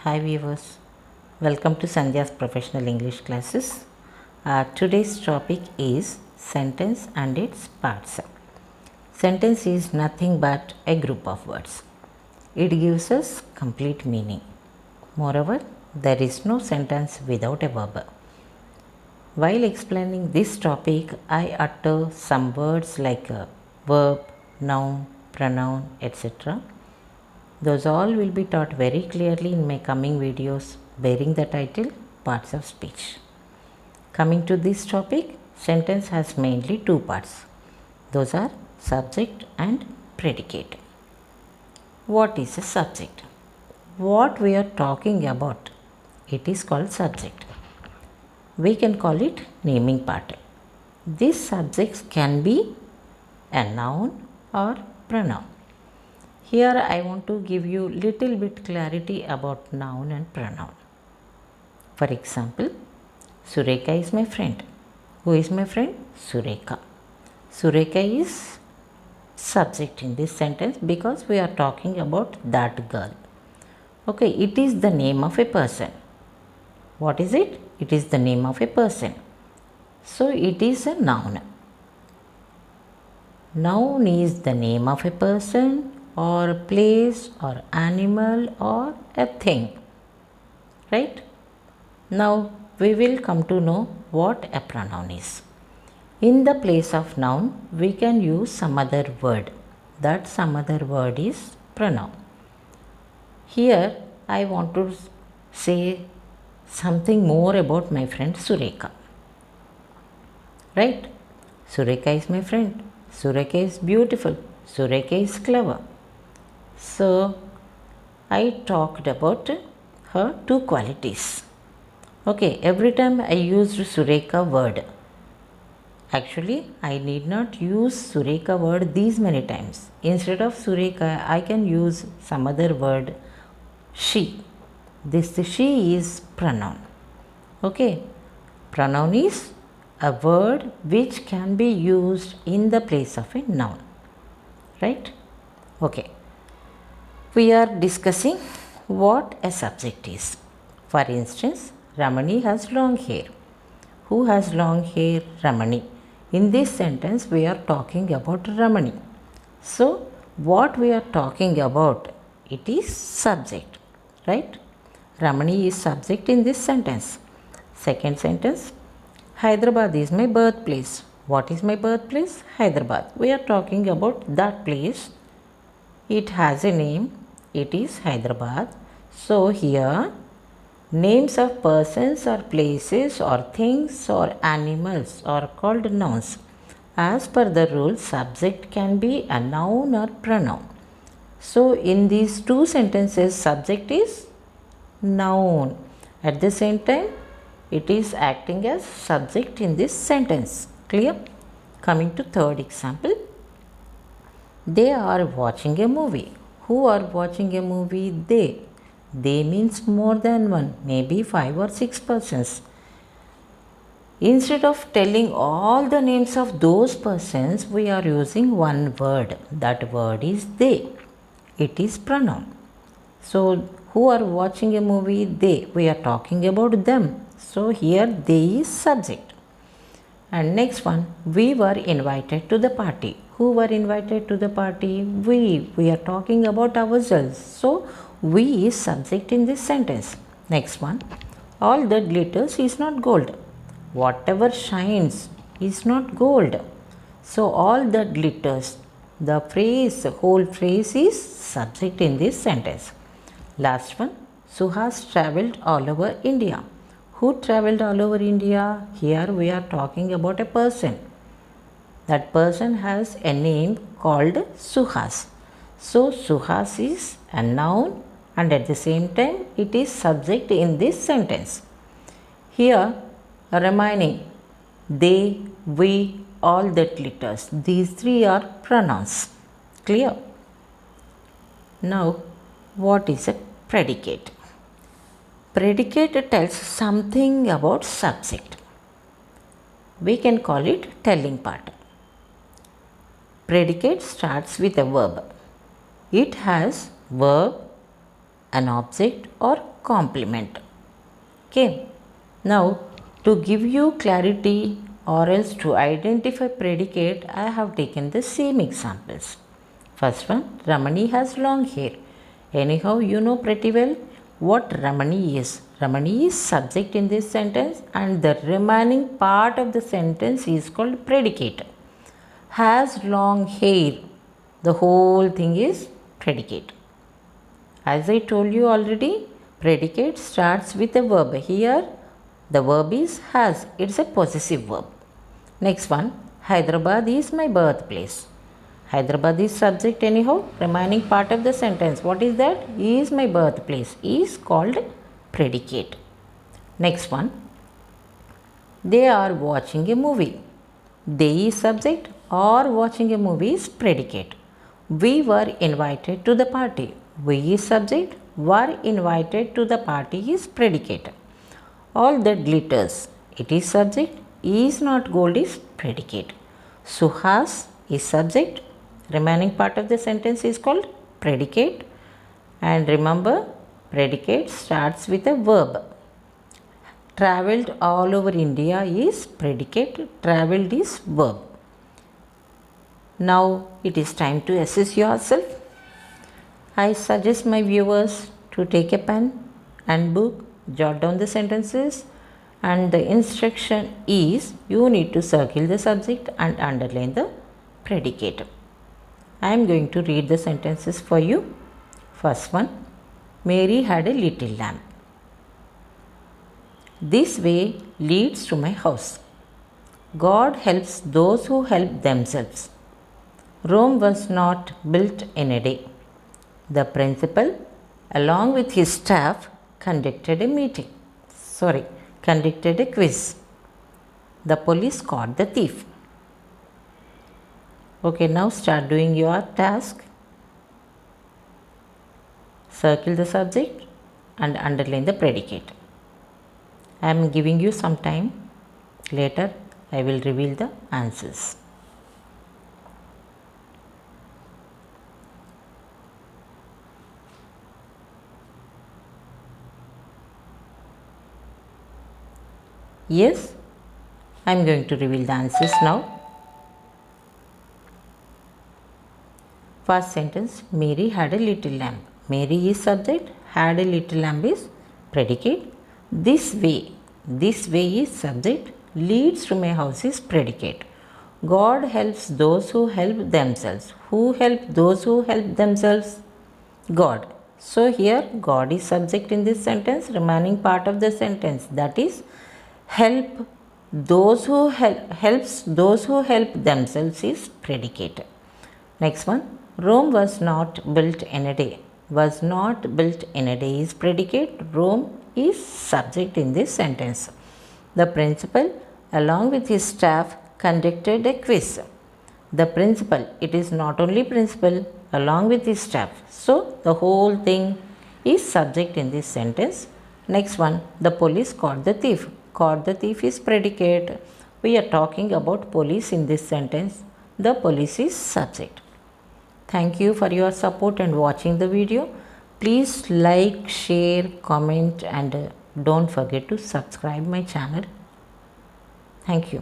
Hi viewers, welcome to Sandhya's Professional English Classes. Today's topic is sentence and its parts. Sentence is nothing but a group of words. It gives us complete meaning. Moreover, there is no sentence without a verb. While explaining this topic, I utter some words like verb, noun, pronoun, etc. Those all will be taught very clearly in my coming videos bearing the title Parts of Speech. Coming to this topic, sentence has mainly two parts. Those are subject and predicate. What is a subject? What we are talking about, it is called subject. We can call it naming part. These subjects can be a noun or pronoun. Here I want to give you little bit clarity about noun and pronoun. For example, Sureka is my friend. Who is my friend? Sureka. Sureka is subject in this sentence because we are talking about that girl. Okay, it is the name of a person. What is it? It is the name of a person. So it is a noun. Noun is the name of a person or place or animal or a thing, right? Now we will come to know what a pronoun is. In the place of noun we can use some other word. That some other word is pronoun. Here I want to say something more about my friend Sureka, right? Sureka is my friend. Sureka is beautiful. Sureka is clever. So, I talked about her two qualities. Okay, every time I used Sureka word. Actually, I need not use Sureka word these many times. Instead of Sureka, I can use some other word, she. This she is pronoun. Okay, pronoun is a word which can be used in the place of a noun. Right? Okay. We are discussing what a subject is. For instance, Ramani has long hair. Who has long hair? Ramani. In this sentence, we are talking about Ramani. So, what we are talking about, it is subject, right? Ramani is subject in this sentence. Second sentence, Hyderabad is my birthplace. What is my birthplace? Hyderabad. We are talking about that place. It has a name. It is Hyderabad. So here names of persons or places or things or animals are called nouns. As per the rule, subject can be a noun or pronoun. So in these two sentences, subject is noun. At the same time, it is acting as subject in this sentence. Clear? Coming to third example. They are watching a movie. Who are watching a movie? They. They means more than one, maybe 5 or 6 persons. Instead of telling all the names of those persons, we are using one word. That word is they. It is pronoun. So, who are watching a movie? They. We are talking about them. So, here they is subject. And next one, we were invited to the party. Who were invited to the party? We. We are talking about ourselves. So, we is subject in this sentence. Next one, all that glitters is not gold. Whatever shines is not gold. So, all that glitters, the phrase, whole phrase is subject in this sentence. Last one, Suhas travelled all over India. Who travelled all over India? Here we are talking about a person. That person has a name called Suhas. So, Suhas is a noun and at the same time it is subject in this sentence. Here, remaining they, we, all that glitters. These three are pronouns. Clear? Now, what is a predicate? Predicate tells something about subject. We can call it telling part. Predicate starts with a verb. It has verb, an object or complement. Okay. Now to give you clarity or else to identify predicate, I have taken the same examples. First one, Ramani has long hair. Anyhow, you know pretty well what Ramani is. Ramani is subject in this sentence and the remaining part of the sentence is called predicate. Has long hair. The whole thing is predicate. As I told you already, predicate starts with a verb. Here the verb is has. It's a possessive verb. Next one, Hyderabad is my birthplace. Hyderabad is subject anyhow. Remaining part of the sentence, what is that? Is my birthplace. Is called predicate. Next one, they are watching a movie. They is subject or watching a movie is predicate. We were invited to the party. We is subject. Were invited to the party is predicate. All that glitters. It is subject. Is not gold is predicate. Suhas is subject. Remaining part of the sentence is called predicate. And remember, predicate starts with a verb. Travelled all over India is predicate. Travelled is verb. Now it is time to assess yourself. I suggest my viewers to take a pen and book, jot down the sentences, and the instruction is you need to circle the subject and underline the predicate. I am going to read the sentences for you. First one, Mary had a little lamb. This way leads to my house. God helps those who help themselves. Rome was not built in a day. The principal, along with his staff, conducted a quiz. The police caught the thief. Okay, now start doing your task. Circle the subject and underline the predicate. I am giving you some time. Later, I will reveal the answers. Yes, I am going to reveal the answers now. First sentence, Mary had a little lamb. Mary is subject, had a little lamb is predicate. This way is subject, leads to my house is predicate. God helps those who help themselves. Who help those who help themselves? God. So here God is subject in this sentence. Remaining part of the sentence, that is help those who helps those who help themselves is predicate. Next one, Rome was not built in a day. Was not built in a day is predicate. Rome is subject in this sentence. The principal, along with his staff, conducted a quiz. The principal, it is not only principal, along with his staff. So the whole thing is subject in this sentence. Next one, the police caught the thief. Caught the thief is predicate. We are talking about police in this sentence. The police is subject. Thank you for your support and watching the video. Please like, share, comment and don't forget to subscribe my channel. Thank you.